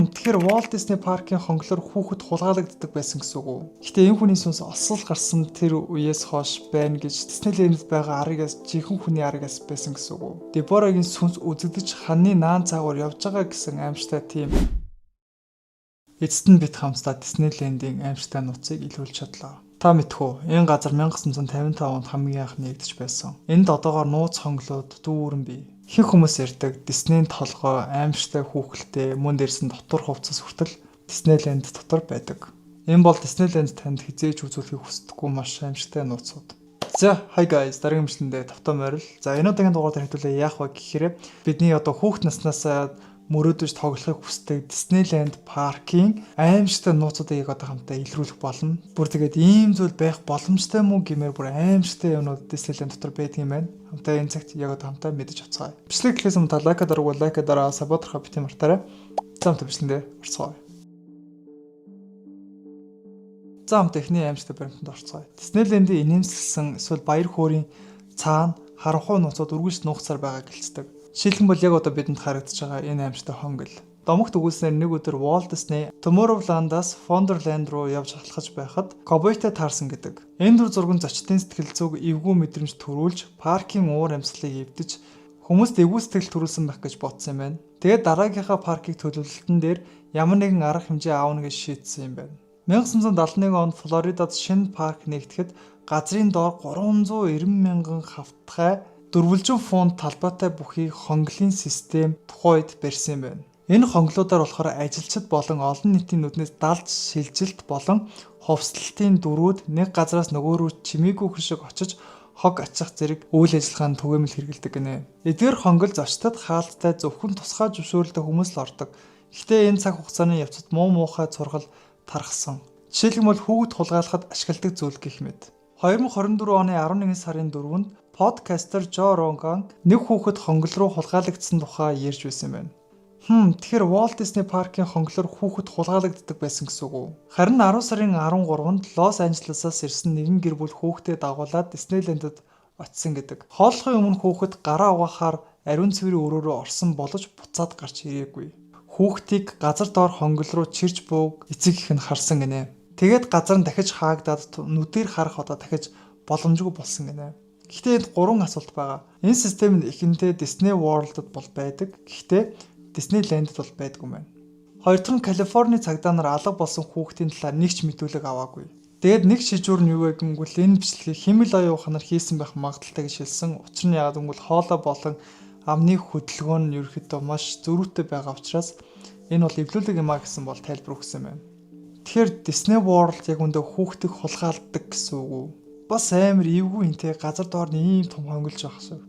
Тэгэхээр Walt Disney Park-ийн хонглоор хүүхэд хулгайлагддаг байсан гэсэн үг үү? Гэтэ энэ хүний сүнс осол гарсан тэр үеэс хойш байна гэж Disneyland байгаа аригаас жинхэнэ хүний аригаас байсан гэсэн үг үү? Деборагийн сүнс үзэгдэж ханы наан цаагуур явж байгаа гэсэн аимшигтай тийм. Эцэст нь бид хамтдаа Disneyland-ийн аимшигтай нууцыг илрүүлж чадлаа. Та мэдхүү, энэ газар 1955 онд хамгийн анх нэгдэж байсан. Энд одоогоор нууц хонглоод дүүрэн бий. Хэн хүмүүс ярьдаг Disney-ийн толгой аимшигтай хүүхэлтэй мөн дээрсэн дотор хувцас хүртэл Disneyland дотор байдаг. Энэ бол Disneyland танд хизээж үзүүлэхийг хүсдэггүй маш аимшигтай нууцуд. За, hi guys, дараагийн мэтлэндээ тавтай морил. За, энэ удаагийн дугаар дээр хэвлээ яах вэ гэхээр бидний одоо хүүхд наснаас мөрөөдөж тоглохыг хүсдэг Disneyland Park-ийн аимшигтай нууцуудыг яг одоо хамтаа илрүүлэх болно. Бүр тэгээд ийм зүйл байх боломжтой мүү гэмээр бүр аимшигтай юмнууд Disneyland дотор байдаг юм байна. Хамтаа энэ цагт яг одоо хамтаа мэдэж авцгаая. Бичлэг гэхээс өмнө лайк дараагүй лайк дараа саботорхоо бити мартаарай. За хамтаа бичлэндээ орцгоё. За хамтаа эхний аимшигтай баримтанд орцгоё. Disneyland-ийн инээмсэглсэн эсвэл баяр хөөрийн цаана харанхуй нууцууд үргэлж нуугцаар байгаа гэлцдэг. Жишээлбэл бол яг одоо бидэнд харагдаж байгаа энэ аимшигтай хонгол. Домогт өгүүлснээр нэг өдөр Walt Disney Tomorrowland-аас Wonderland руу явж халахж байхад ковбойтой таарсан гэдэг. Энэ дүр зураг нь зочдын сэтгэл зүг эвгүй мэдрэмж төрүүлж, паркийн уур амьсгалыг эвдэж, хүмүүст эвгүй сэтгэл төрүүлсэн байх гэж бодсон юм байна. Тэгээд дараагийнхаа паркийг төлөвлөлтөн дээр ямар нэгэн арга хэмжээ аавна гэж шийдсэн юм байна. 1971 онд Флоридад шинэ парк нэгдэхэд газрын доор 390 мянган хавтгай дөрвөлжин фунт талбайтай бүхий хонглын систем тухайд барьсан юм байна. Энэ хонглуудаар болохоор ажилчид болон олон нийтийн нүднээс далж шилжилт болон хувцлалтын дөрүүд нэг газраас нөгөө рүү чимээгүй шиг очиж хог ачих зэрэг үйл ажиллагаанд түгээмэл хэрэгэлдэг гинэ. Эдгээр хонгол зочдод хаалттай зөвхөн тусгай зөвшөөрөлтэй хүмүүс л ордог. Гэхдээ энэ цаг хугацааны явцад муухай цургал тархсан. Жишээлбэл хүүхэд хулгайлахад ашигладаг зүйл гэх мэт. 2024 оны 11 сарын 4-нд подкастер Joe Rogan нэг хүүхэд хонгол руу хулгайлагдсан тухай ярьж байсан байна. Тэгэхээр Walt Disney Park-ийн хонглоор хүүхэд хулгайлагддаг байсан гэсэн үг үү? Харин 10 сарын 13-нд Лос Анжелесаас ирсэн нэгэн гэр бүл хүүхдэд дагуулад Disneyland-д очисон гэдэг. Хооллохын өмнө хүүхэд гараа угаахаар ариун цэврийн өрөөрөө орсон боловч буцаад гарч ирээгүй. Хүүхдийг газар доор хонгол руу чирж бууг эцэг их нь харсан гинэ. Тэгээд газар нь дахиж хаагдаад нүдээр харах одоо дахиж боломжгүй болсон гинэ. Гэхдээ энд 3 асуулт байгаа. Энэ систем нь ихэнхдээ Disney World-д бол байдаг. Гэхдээ Disneyland-д бол байдгүй юм байна. Хоёрдугаар нь Калифорни цагдаа нар алга болсон хүүхдийн талаар нэг ч мэдүүлэг аваагүй. Тэгээд нэг шижүүр нь юу вэ гэвэл энэ бичлэгийг химэл оюун ухаанаар хийсэн байх магадaltaй гэж хэлсэн. Учир нь яагаад гэвэл хоолой болон амны хөдөлгөөн нь ерөөхдөө маш зөрүүтэй байгаа учраас энэ бол эвлүүлэг юм а гэсэн бол тайлбар өгсөн байна. Тэгэхээр Disney World яг үндэ хүүхдийг хулгайлдаг гэсэн үг үү? Бас амар эвгүй энтэй газар доор нь ийм том хонголж байх шиг.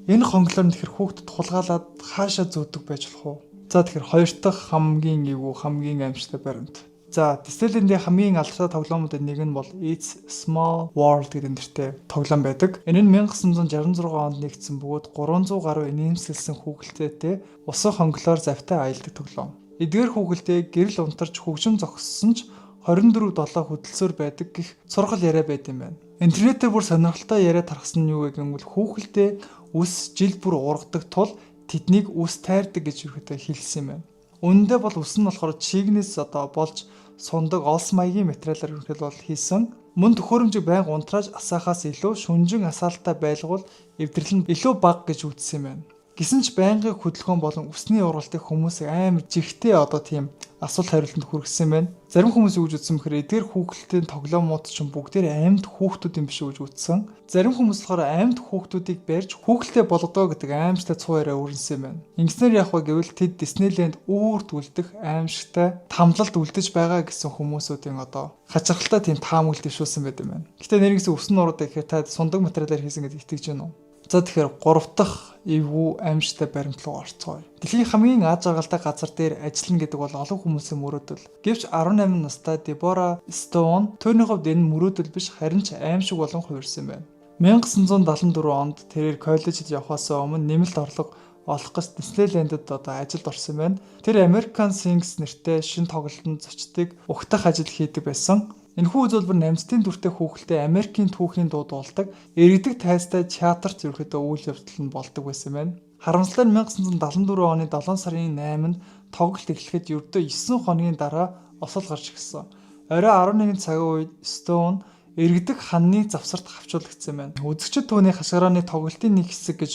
Энэ хонглоор нь тэгэхээр хүүхдэд хулгайлаад хаашаа зүүдэг байж болох уу? За тэгэхээр хоёр дахь хамгийн эвгүй хамгийн аимшигтай баримт. За Disneyland-ийн хамгийн алдартай тоглоомуудын нэг нь бол It's Small World гэдэг нэртэй тоглоом байдаг. Энэ нь 1966 онд нэгдсэн бөгөөд 300 гаруй инээмсэглсэн хүүхэлдээтэй усан хонглоор завтай аялдаг тоглоом. Эдгээр хүүхэлдээ гэрэл унтарч хөгжим зогссон ч 24/7 хөдөлсөөр байдаг гэх сургал яриа байд юм байна. Интернетээр бүр сонирхолтой яриа тархсан нь юу гэвэл хүүхэлдээ үс жил бүр ургадаг тул тэднийг үс тайрдаг гэж ерөөдөө хэлсэн юм байна. Үүндээ бол үс нь болохоор чигнэс одоо болж сундаг олс маягийн материалаар ерөнхийдөө бол хийсэн. Мөн төхөөрөмжийг байнга унтрааж асаахаас илүү шүнжин асаалтаа байлгуул эвдэрлэл нь илүү бага гэж үзсэн юм байна. Гэсэн ч байнгын хөдөлгөөн болон үсний ургалтыг хүмүүс амар жигтэй одоо тийм асуулт хариултанд хүргэсэн байна. Зарим хүмүүс юу гэж үзсэн бэхээр эдгээр хүүхэлдэйн тоглоомууд ч бүгдээр амьд хүүхдүүд юм биш үү гэж үзсэн. Зарим хүмүүс болохоор амьд хүүхдүүдийг барьж хүүхэлдэй болгодоо гэдэг аимшигтай цуу яриа өрнсөн байна. Ингэснээр яг вэ гэвэл тэд Disneyland үүрт үлдэх аимшигтай тамлалд үлдэж байгаа гэсэн хүмүүсүүдийн одоо хачирхалтай тийм таамаглал дэвшүүлсэн байт юм байна. Гэтэ нэрнгэсэн үсэн нуруудаа гэхээр та сундаг материалаар хийсэн гэж итгэж байна уу? За тэгэхээр 3 дахь эвгүй аимшигтай баримт руу орцгоё. Дэлхийн хамгийн аз жаргалтай газар дээр ажиллана гэдэг бол олон хүмүүсийн мөрөөдөл. Гэвч 18 настай Дебора Стоун түүний хувьд энэ мөрөөдөл биш харин ч аимшиг болон хувирсан байна. 1974 онд тэрээр коллежид явхаас өмнө нэмэлт орлого олох гэж Disneyland-д одоо ажилд орсон байна. Тэр American Sings нэртэй шинэ тоглолтод зочдыг угтах ажил хийдэг байсан. Энэхүү үзүүлбэр намжтын дүртэй хүүхэлдээ Америкийн түүхийн дуу дуулдаг, эргэдэг тайзтай театрт ерөөхдөө үйл явдал нь болдог байсан байна. Харамсалтай нь 1974 оны 7 сарын 8-нд тоглолт эхлэхэд ердөө 9 хоногийн дараа осол гарч ирсэн. Орой 11 цагийн үед Stone эргэдэг ханны завсарт хавчуулагдсан байна. Үзэгчид түүний хашгирааны тоглолтын нэг хэсэг гэж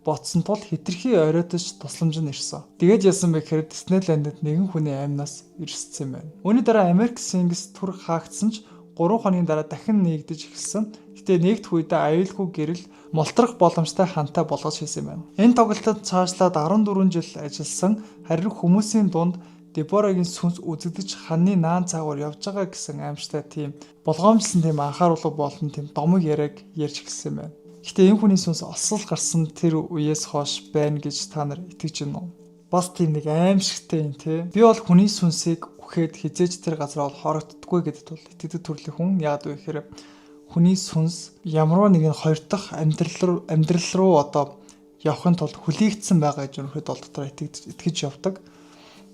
бодсон тул хитрхи оройтож тусламж нь ирсэн. Тэгээд яасан бэ гэхээр Диснейлэндд нэгэн хүний аймнаас ирсэн байна. Үүний дараа Америк Sings түр хаагдсан ч 3 хоногийн дараа дахин нэгдэж эхэлсэн. Гэтэ нэгдэх үедээ аюулгүй гэрэл молтрох боломжтой хантай болгож хийсэн байна. Энэ тоглолтод цаашлаад 14 жил ажилласан, харин хүмүүсийн дунд Деборагийн сүнс үзэгдэж ханны наан цаагуур явж байгаа гэсэн аимштай тийм болгоомжлсон тийм анхааруулга болон тийм домог яриаг ярьж эхэлсэн байна. Гэтэ энэ хүний сүнс осол гарсан тэр үеэс хойш байна гэж та нар итгэж байна уу? Бас тийм нэг аимшигтай юм тий. Би бол хүний сүнсийг үхээд хизээж тэр газар бол хорогддоггүй гэдэгт бол итгэдэг төрлийн хүн. Яг вэ гэхээр хүний сүнс ямарваа нэгэн хоёр дахь амьдрал руу одоо явахын тулд хүлээгдсэн байгаа гэж өнөхөд бол дотор итгэж явдаг.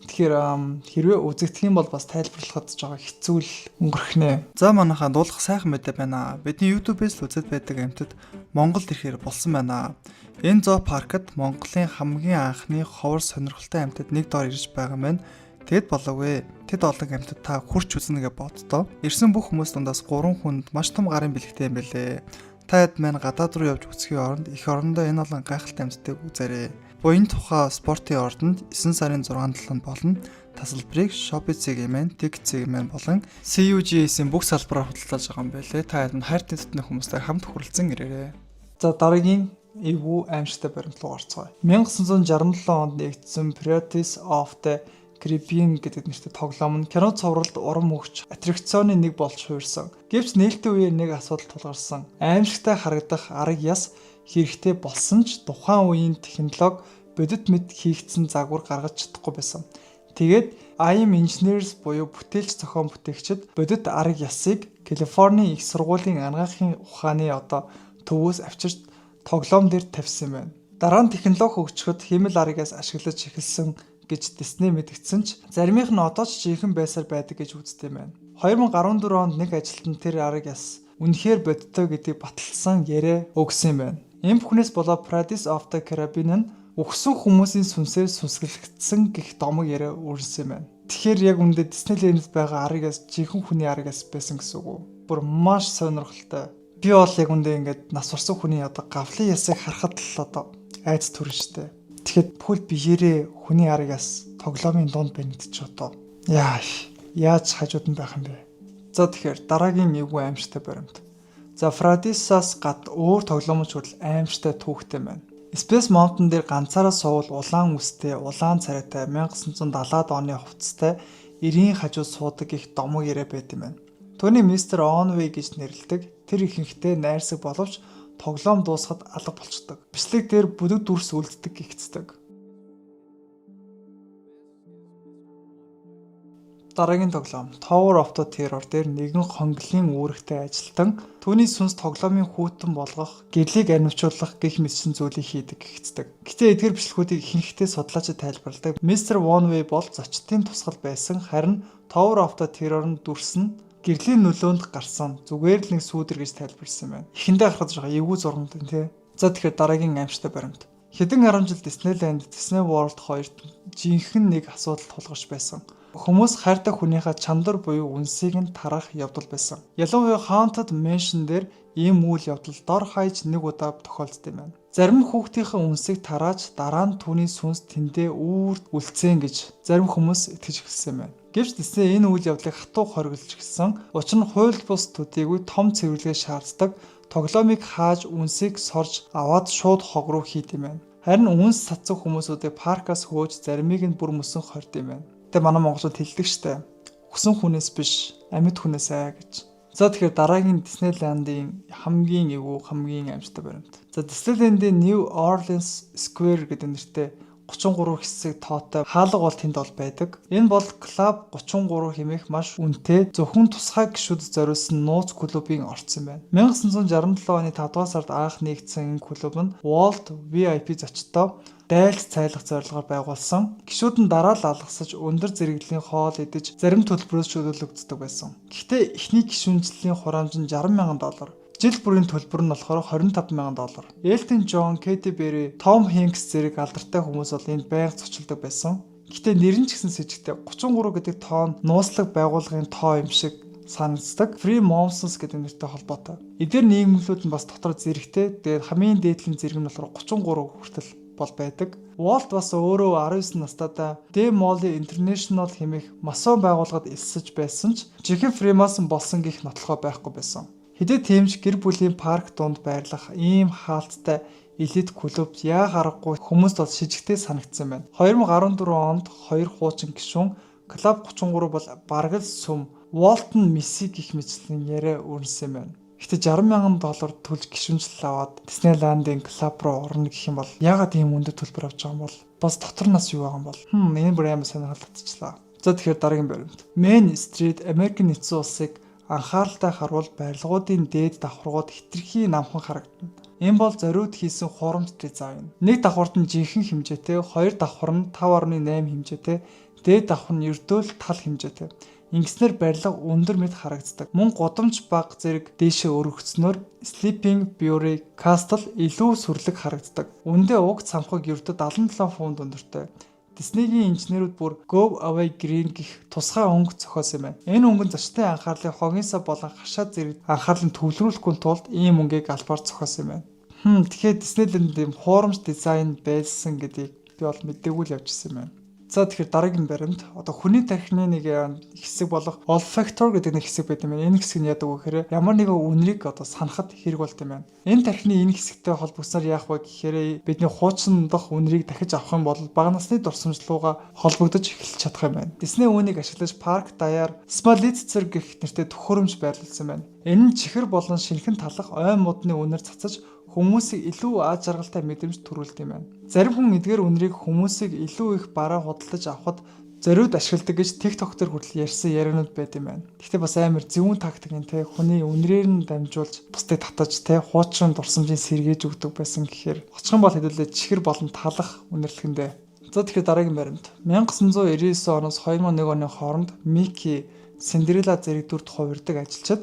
Тэгэхээр хэрвээ үзэгдэх юм бол бас тайлбарлахад жоо хэцүү л өнгөрөхнэ. За манайхаа дуулах сайхан мэдээ байна. Бидний YouTube-ээс л үзэж байдаг амьтад Монголд ирэхээр болсон байна. Энэ зоо паркт Монголын хамгийн анхны ховор сонирхолтой амьтад нэг доор ирж байгаа мэн. Тэгэд болоогүй. Тэд олон амьтад та хурч үзнэ гэж боддоо. Ирсэн бүх хүмүүс дундаас 3 хүнд маш том гарын бэлэгтэй юм бэлээ. Та хэд маань гадаад руу явж үзхийн оронд их орондоо энэ олон гайхалтай амьтдыг үзээрэй. Буян тухай спортын ордонд 9 сарын 6-7 болно. Тасалбарыг Shopee Segment, Tech Segment болон CUGS-ийн бүх салбараар худалдаж байгаа юм байлээ. Та хэд хайртай дотны хүмүүстэй хамт хүрэлцэн ирээрэй. За дараагийн эвгүй аимшигтай баримтлал орцгоё. 1967 онд нэгдсэн Pirates of the Caribbean гэдэг нэртэй тоглоом нь кино цовралд урам өгч аттракционы нэг болж хуурсан. Гэвч нээлттэй үеэр нэг асуудал тулгарсан. Аимшигтай харагдах арга яс хэрэгтэй болсон ч тухайн үеийн технологи бодит мэд хийгдсэн загвар гаргаж чадахгүй байсан. Тэгээд IM Engineers буюу бүтээлч зохион бүтээгчид бодит арга ясыг Калифорни их сургуулийн анагаахын ухааны төвөөс авчирч тоглоом дээр тавьсан байна. Дараа нь технологи хөгжөхөд хэмэл аргаас ашиглаж эхэлсэн гэж Disney мэдгдсэн ч заримийнх нь одоо ч жинхэнэ байсаар байдаг гэж үздэг юм байна. 2014 онд нэг ажилтан тэр арга яс үнэхээр бодиттой гэдгийг баталсан яриа өгсөн юм байна. Энэ бүхнээс болоод Pirates of the Caribbean нь өгсөн хүмүүсийн сүнсээр сүнслэгдсэн гэх домог яриа өрнсөн юм байна. Тэгэхээр яг үүндээ Disneyland байгаа аргаас жинхэнэ хүний аргаас байсан гэсэн үг үү? Бүр маш сонирхолтой. Би бол яг үүндээ ингээд нас урсан хүний гавлын ясыг харахад л айц төрн штэ. Тэгэхэд бүхэл биеэрээ хүний аргаас тоглоомын дунд байна гэж яаж хажууд нь байх юм бэ? За тэгэхээр дараагийн эвгүй аимшигтай баримт. За Pirates-аас гад өөр тоглоомч хүртэл аимшигтай түүхтэй байна. Space Mountain дээр ганцаараа суувал улаан үстэй, улаан царайтай 1970-ад оны хувцастай эрийн хажууд суудаг их домог яриа байт юм байна. Түүний Mr. Onway гэж нэрлэдэг тэр ихэнхдээ найрсаг боловч тоглоом дуусахад алга болчдөг. Бичлэг дээр бүдэг дүрс үлддэг гихцдэг. Дараагийн тоглоом Tower of the Terror дээр нэгэн хонглын үүрэгтэй ажилтан түүний сүнс тоглоомын хүйтэн болгох, гэрлийг аниучуулах гэх мэтчин зүйлийг хийдэг гихцдэг. Гэтэ эдгээр бичлэгүүдийг ихэнхдээ судлаачид тайлбарладаг. Mr. Onway бол зочдын тусгал байсан, харин Tower of the Terror-ын дүрс нь гэрлийн нөлөөнд гарсан зүгээр л нэг сүүдэр гэж тайлбарласан байна. Эхэндээ харахад жоо эвгүй зурмт юм тий. За тэгэхээр дараагийн аимшигтай баримт. Хэдэн 10 жил Disneyland, Disney World 2-т жинхэнэ нэг асуудал тулгарч байсан. Хүмүүс хайртай хүнийхээ чандар буюу үнсийг нь тарах явдал байсан. Ялангуяа Haunted Mansion дээр ийм үйл явдал дор хаяж нэг удаа тохиолдсон юм байна. Зарим хүүхдийнхээ үнсийг тарааж дараа нь түүний сүнс тэндээ үүрд үлдсэн гэж зарим хүмүүс итгэж эхэлсэн байна. Гэвч Disney энэ үйл явдлыг хатуу хориглож эхэлсэн. Учир нь хууль бус төдийгүй том цэвэрлэгээ шаарддаг. Тоглоомыг хааж үнсийг сорж аваад шууд хог руу хийд юм байна. Харин үнс цацсан хүмүүсүүдийг паркаас хөөж заримыг нь бүр мөсөн хорд юм байна. Тэ манай монголчууд хэлдэг штэ. Өгсөн хүнээс биш, амьд хүнээс ай гэж. За тэгэхээр дараагийн Disneyland-ийн хамгийн аимшигтай баримт. За Disneyland-ийн New Orleans Square гэдэг нэртэй 33 хэсэг тоотой хаалга бол тэнд бол байдаг. Энэ бол Club 33 хэмээх маш үнэтэй зөвхөн тусгай гишүүд зориулсан нууц клубын орцсон байна. 1967 оны 5 дугаар сард анх нэгдсэн энэ клуб нь World VIP зочдтой дайлц цайлах зорилгоор байгуулсан. Гишүүд нь дараа л алгасаж өндөр зэрэглэлийн хоол идэж зарим төлбөрөөс чөлөөлөгддөг байсан. Гэхдээ эхний гишүүнжлийн хураамж нь $60,000. Жил бүрийн төлбөр нь болохоор $25,000. Elton John, Katy Perry, Tom Hanks зэрэг алдартай хүмүүс бол энд байнга зочилдог байсан. Гэтэ нэр нь ч гэсэн с сэжигтэй 33 гэдэг тоо нь нууцлаг байгууллагын тоо юм шиг санагддаг. Freemasons гэдэг нэртэй холбоотой. Эдгээр нийгэмлүүд нь бас дотор зэрэгтэй. Тэгээд хамгийн дээдлийн зэрэг нь болохоор 33 хүртэл бол байдаг. Walt бас өөрөө 19 настайдаа The Molly International хэмээх масон байгууллагад элсэж байсан ч жинхэнэ Freemason болсон гэх нотлохоо байхгүй байсан. Хэдий тиймч гэр бүлийн парк дунд байрлах ийм хаалттай элит клуб яа харахгүй хүмүүст бол шижигтэй санагдсан байна. 2014 онд хоёр хуучин гишүүн Club 33 бол бараг л сүм Walton Missy гэх мэтлэн яриа өрнсөн юм байна. Гэтэ $60,000 төлж гишүүнжил аваад Disneyland-ийн клуб руу орно гэх юм бол яагаад ийм өндөр төлбөр авч байгаа юм бол бас дотор нас юу байгаа юм бол энэ бүр амар сонирхол татчихлаа. За тэгэхээр дараагийн баримт. Main Street Америкийн нэгдсэн улсыг анхааралтай харуул барилгуудын дээд давхаргууд хитрхи намхан харагдана. Энэ бол зориуд хийсэн хурамч дизайн. Нэг давхарт нь жинхэнэ хэмжээтэй, хоёр давхар нь 5.8 хэмжээтэй, дээд давхар нь ердөө л тал хэмжээтэй. Ингэснээр барилга өндөр мэт харагддаг. Мөн гудамж баг зэрэг дээшээ өргөгцснөөр Sleeping Beauty Castle илүү сүрлэг харагддаг. Үндэ уг цамхаг ердөө 77 фунт өндөртэй. Disney-гийн инженерүүд бүр Go Away Green гэх тусгай өнгө зохиосон юм байна. Энэ өнгө нь зочдын анхаарлыг хогинсаа болон хашаа зэрэг анхаарлыг төвлөрүүлэхгүй тулд ийм өнгийг албаар зохиосон юм байна. Тэгэхээр Disneyland ийм хуурамч дизайн байсан гэдгийг би бол мэдээгүй л явж ирсэн юм байна. За тэгэхээр дараагийн баримт одоо хүний тархины нэг хэсэг болох olfactor гэдэг нэг хэсэг байт юм байна. Энэ хэсэг нь яадаг вэ гэхээр ямар нэгэн үнэрийг одоо санахад хэрэг болт юм байна. Энэ тархины энэ хэсэгтэй холбогдсоор яах вэ гэхээр бидний хуучин дох үнэрийг дахиж авах юм бол бага насны дурсамжлууга холбогдож эхэлж чадах юм байна. Disney үүнийг ашиглаж парк даяар Smallitzer гэх нэртэй төхөөрөмж байрлуулсан байна. Энэ нь чихэр болон шинхэн талах ойн модны үнэр цацаж хүмүүсийг илүү аз жаргалтай мэдрэмж төрүүлдэг юм байна. Зарим хүн эдгээр үнэрийг хүмүүсийг илүү их бараа худалдаж авахд зориуд ашигладаг гэж TikTok дээр хүртэл ярьсан яриануд байд юм байна. Гэхдээ бас амар зөвүүн тактик юм те хүний үнрээр нь дамжуулж бусдыг татаж те хуучин дурсамжийг сэргээж өгдөг байсан гэхээр очихын бол хэдүүлээ чихэр болон талах үнэрлэхэндээ. За тэгэхээр дараагийн баримт. 1999 оноос 2001 оны хооронд Mickey, Cinderella зэрэг дүрд хувирдаг ажилчид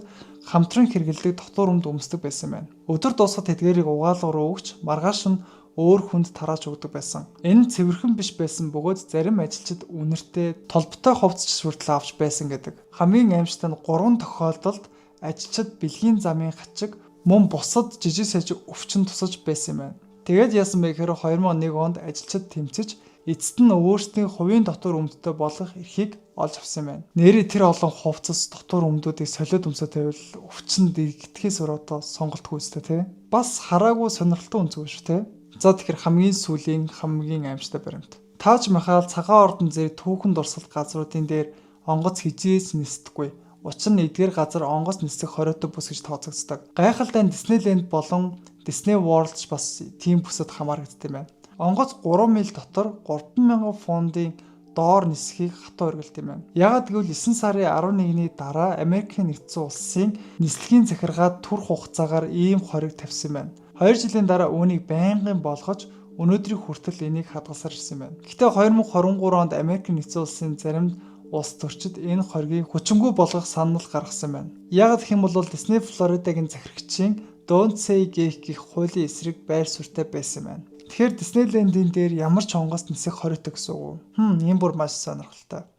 хамтран хэрэгэлдэг дотор өмд өмсдөг байсан байна. Өдөр дуусахад тэдгээрийг угаалга руу өгч маргааш нь өөр хүнд тарааж өгдөг байсан. Энэ цэвэрхэн биш байсан бөгөөд зарим ажилчид үнэртэй толботой хувцас хүртэл авч байсан гэдэг. Хамгийн аимшигт нь 3 тохиолдолд ажилчид бэлгийн замын хачиг мөн бусад жижиг сажиг өвчин тусаж байсан юм байна. Тэгээд яасан бэ гэхээр 2001 онд ажилчид тэмцэж эцэст нь өөрсдийн хувийн дотор өмдтэй болох эрхийг олж авсан юм байна. Нэрээ тэр олон хувцас дотор өмдүүдийг солиод өмсөд байвал өвчин дэгдэхээс өрөөдөө сонголтгүй үстэй тий. Бас хараагүй сонирхолтой үнцгүй шүү тий. За тэгэхээр хамгийн сүүлийн хамгийн аимшигтай баримт. Тааж Махал цагаан ордон зэрэг түүхэн дурсгалт газруудын дээр онгоц хизээс нисдэггүй. Учир нь эдгээр газар онгоц нисэх хориотой бүс гэж тооцогддог. Гайхалтай нь Disneyland болон Disney World ч бас тийм бүсэд хамаарагддаг юм байна. Онгоц 3 миль дотор 3,000 фунтын доор нисхийг хатуу оргилд юм байна. Яагад гэвэл 9 сарын 11-ний дараа Америкийн нэгдсэн улсын нислэгийн захиргаа түр хугацаагаар ийм хориг тавьсан байна. 2 жилийн дараа үүнийг байнгын болгож өнөөдрийг хүртэл энийг хадгалсаар ирсэн байна. Гэхдээ 2023 онд Америкийн нэгдсэн улсын зарим улс төрчид энэ хоригийг хүчингүй болгох санал гаргасан байна. Яагад гэх юм бол Disney Florida-гийн захирагчийн Don't Say Gay гэх хуулийн эсрэг байр суурьтай байсан байна. Тэгэхээр Disneyland-ийн дээр ямар ч онгоц нисэх хориотой гэсэн үг. Ийм бүр маш сонирхолтой.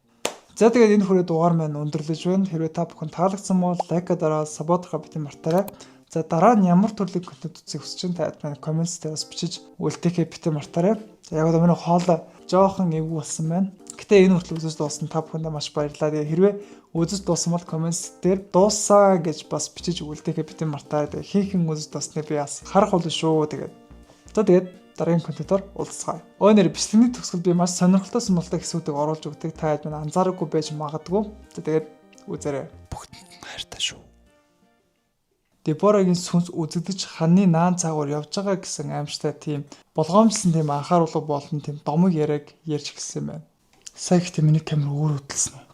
За тэгээд энэ хүрээ дугаар маань өндөрлөж байна. Хэрвээ та бүхэн таалагдсан бол лайка дараа сабскрайб битэн мартаарай. За дараа нь ямар төрлийн контент үзэх хүсэж байна та манай комментс дээр бас бичиж үлдээхээ битэн мартаарай. За яг миний хоолой жоохон эвгүй болсон байна. Гэтэ энэ хүртэл үзэж дууссан та бүхэндээ маш баярлалаа. Тэгээ хэрвээ үзэж дууссан бол комментс дээр дуусаа гэж бас бичиж үлдээхээ битэн мартаарай. Тэгээ хинхэн үзэж дуусныг би бас харах болно шүү. Тэгээд дараагийн контентоор уулзцгаая. Өнөөдөр бичлэгний төгсгөл би маш сонирхолтой хэсгүүдийг оруулж өгдөг. Та хэд минь анзаараагүй байж магадгүй. Тэгээд үзээрэй. Бүгд хайртай шүү. Деборагийн сүнс үзэгдэж ханы наан цаагуур явж байгаа гэсэн аимшигтай тийм болгоомжлсон тийм анхааруулга болон тийм домог яриаг ярьж эхэлсэн байна. Сая ихтэй миний камер өөр хөдөлсөн үү?